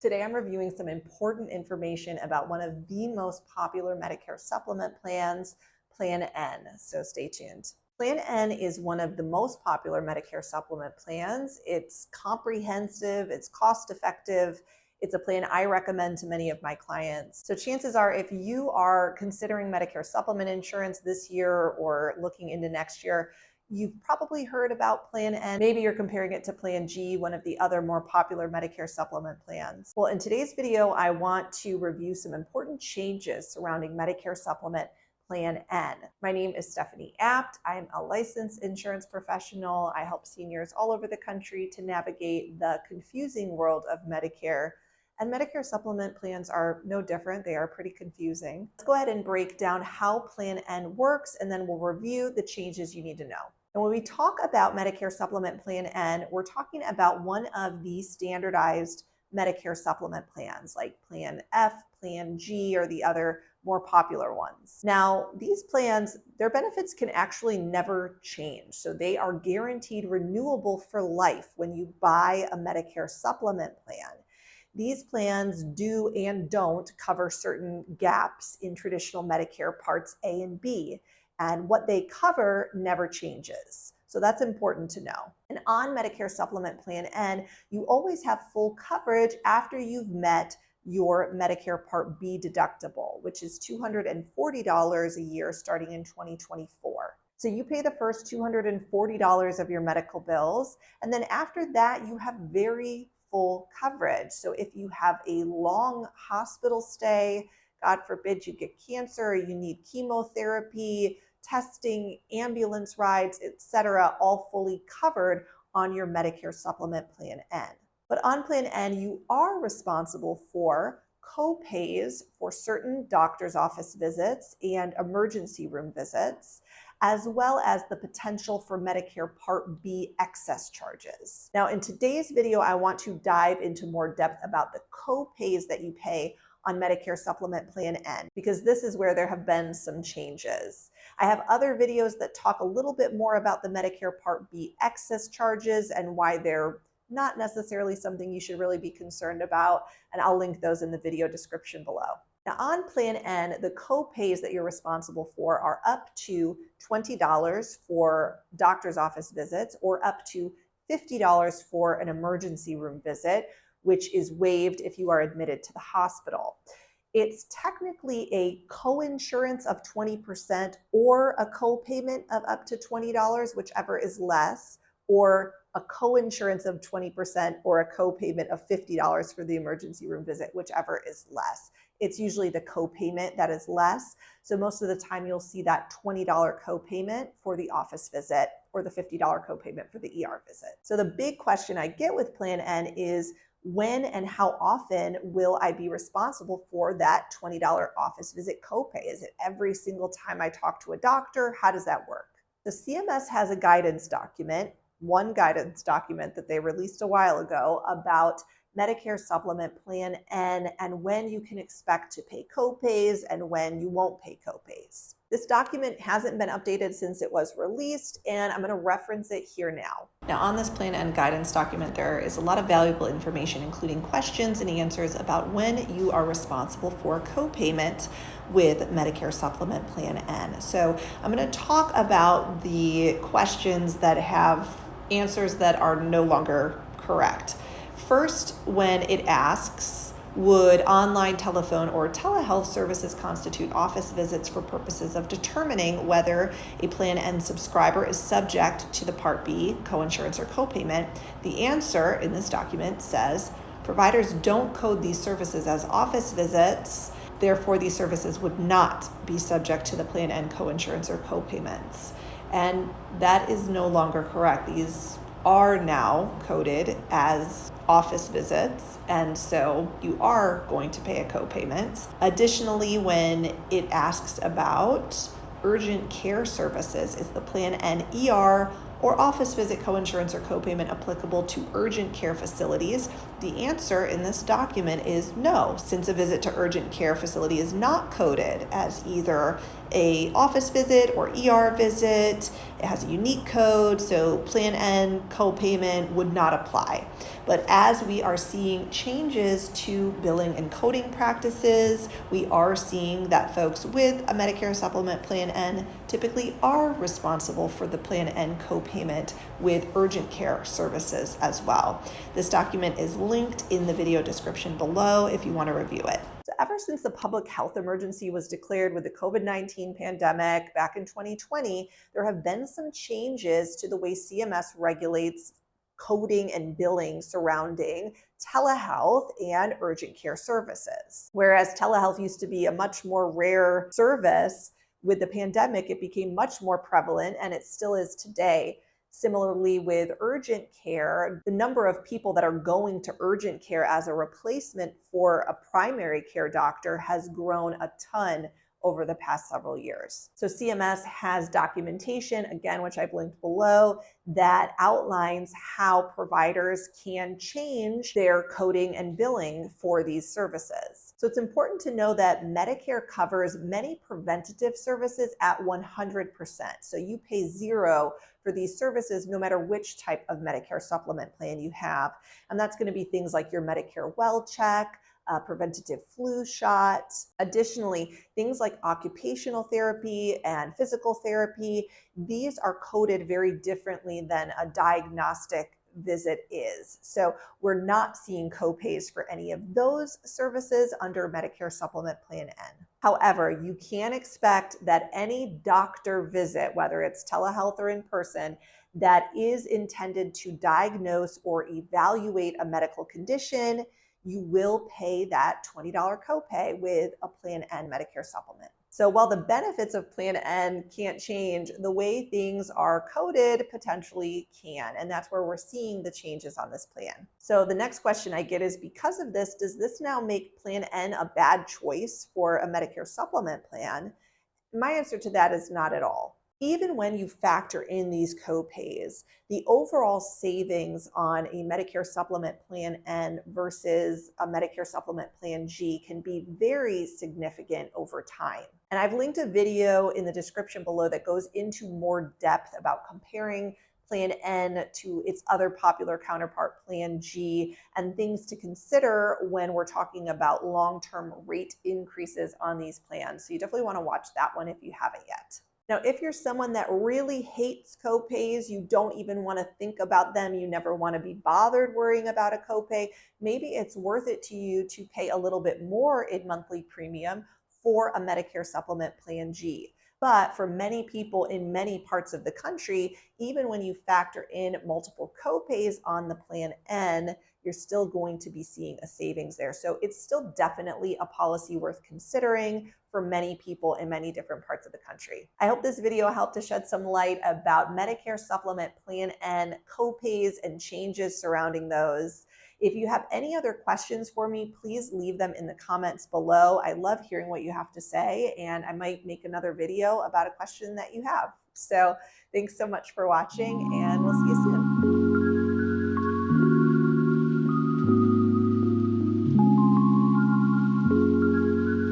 Today I'm reviewing some important information about one of the most popular Medicare supplement plans, Plan N, so stay tuned. Plan N is one of the most popular Medicare supplement plans. It's comprehensive, it's cost effective, it's a plan I recommend to many of my clients. So chances are if you are considering Medicare supplement insurance this year or looking into next year, you've probably heard about Plan N. Maybe you're comparing it to Plan G, one of the other more popular Medicare supplement plans. Well, in today's video, I want to review some important changes surrounding Medicare Supplement Plan N. My name is Stephanie Apt. I am a licensed insurance professional. I help seniors all over the country to navigate the confusing world of Medicare. And Medicare supplement plans are no different. They are pretty confusing. Let's go ahead and break down how Plan N works, and then we'll review the changes you need to know. And when we talk about Medicare Supplement Plan N, we're talking about one of the standardized Medicare supplement plans like Plan F, Plan G, or the other more popular ones. Now, these plans, their benefits can actually never change. So they are guaranteed renewable for life when you buy a Medicare supplement plan. These plans do and don't cover certain gaps in traditional Medicare Parts A and B, and what they cover never changes. So that's important to know. And on Medicare Supplement Plan N, you always have full coverage after you've met your Medicare Part B deductible, which is $240 a year starting in 2024. So you pay the first $240 of your medical bills, and then after that, you have very full coverage. So if you have a long hospital stay, God forbid you get cancer, you need chemotherapy, testing, ambulance rides, etc., all fully covered on your Medicare Supplement Plan N. But on Plan N, you are responsible for copays for certain doctor's office visits and emergency room visits, as well as the potential for Medicare Part B excess charges. Now, in today's video, I want to dive into more depth about the copays that you pay on Medicare Supplement Plan N, because this is where there have been some changes. I have other videos that talk a little bit more about the Medicare Part B excess charges and why they're not necessarily something you should really be concerned about, and I'll link those in the video description below. Now on Plan N, the copays that you're responsible for are up to $20 for doctor's office visits or up to $50 for an emergency room visit, which is waived if you are admitted to the hospital. It's technically a co-insurance of 20% or a co-payment of up to $20, whichever is less, or a co-insurance of 20% or a co-payment of $50 for the emergency room visit, whichever is less. It's usually the co-payment that is less. So most of the time you'll see that $20 co-payment for the office visit or the $50 co-payment for the ER visit. So the big question I get with Plan N is, when and how often will I be responsible for that $20 office visit copay? Is it every single time I talk to a doctor? How does that work? The CMS has a guidance document, one guidance document that they released a while ago about Medicare Supplement Plan N and when you can expect to pay copays and when you won't pay copays. This document hasn't been updated since it was released, and I'm going to reference it here now. Now on this Plan N guidance document, there is a lot of valuable information, including questions and answers about when you are responsible for copayment with Medicare Supplement Plan N. So I'm going to talk about the questions that have answers that are no longer correct. First, when it asks, would online, telephone, or telehealth services constitute office visits for purposes of determining whether a Plan N subscriber is subject to the Part B, coinsurance, or copayment? The answer in this document says, providers don't code these services as office visits, therefore these services would not be subject to the Plan N coinsurance or copayments. And that is no longer correct. These are now coded as office visits, and so you are going to pay a copayment. Additionally, when it asks about urgent care services, is the Plan N ER or office visit coinsurance or copayment applicable to urgent care facilities? The answer in this document is no, since a visit to urgent care facility is not coded as either a office visit or ER visit. It has a unique code, so Plan N copayment would not apply. But as we are seeing changes to billing and coding practices, we are seeing that folks with a Medicare Supplement Plan N typically are responsible for the Plan N copayment with urgent care services as well. This document is linked in the video description below if you want to review it. So ever since the public health emergency was declared with the COVID-19 pandemic back in 2020, there have been some changes to the way CMS regulates coding and billing surrounding telehealth and urgent care services. Whereas telehealth used to be a much more rare service, with the pandemic, it became much more prevalent, and it still is today. Similarly, with urgent care, the number of people that are going to urgent care as a replacement for a primary care doctor has grown a ton over the past several years. So CMS has documentation, again, which I've linked below, that outlines how providers can change their coding and billing for these services. So it's important to know that Medicare covers many preventative services at 100%. So you pay zero for these services no matter which type of Medicare supplement plan you have. And that's going to be things like your Medicare well check, preventative flu shot. Additionally, things like occupational therapy and physical therapy, these are coded very differently than a diagnostic visit is. So we're not seeing copays for any of those services under Medicare Supplement Plan N. However, you can expect that any doctor visit, whether it's telehealth or in person, that is intended to diagnose or evaluate a medical condition, you will pay that $20 copay with a Plan N Medicare supplement. So while the benefits of Plan N can't change, the way things are coded potentially can, and that's where we're seeing the changes on this plan. So the next question I get is, because of this, does this now make Plan N a bad choice for a Medicare supplement plan? My answer to that is not at all. Even when you factor in these copays, the overall savings on a Medicare Supplement Plan N versus a Medicare Supplement Plan G can be very significant over time. And I've linked a video in the description below that goes into more depth about comparing Plan N to its other popular counterpart, Plan G, and things to consider when we're talking about long-term rate increases on these plans. So you definitely want to watch that one if you haven't yet. Now, if you're someone that really hates copays, you don't even want to think about them, you never want to be bothered worrying about a copay, maybe it's worth it to you to pay a little bit more in monthly premium for a Medicare Supplement Plan G. But for many people in many parts of the country, even when you factor in multiple copays on the Plan N, you're still going to be seeing a savings there. So it's still definitely a policy worth considering for many people in many different parts of the country. I hope this video helped to shed some light about Medicare Supplement Plan N copays and changes surrounding those. If you have any other questions for me, please leave them in the comments below. I love hearing what you have to say, and I might make another video about a question that you have. So thanks so much for watching, and we'll see you soon.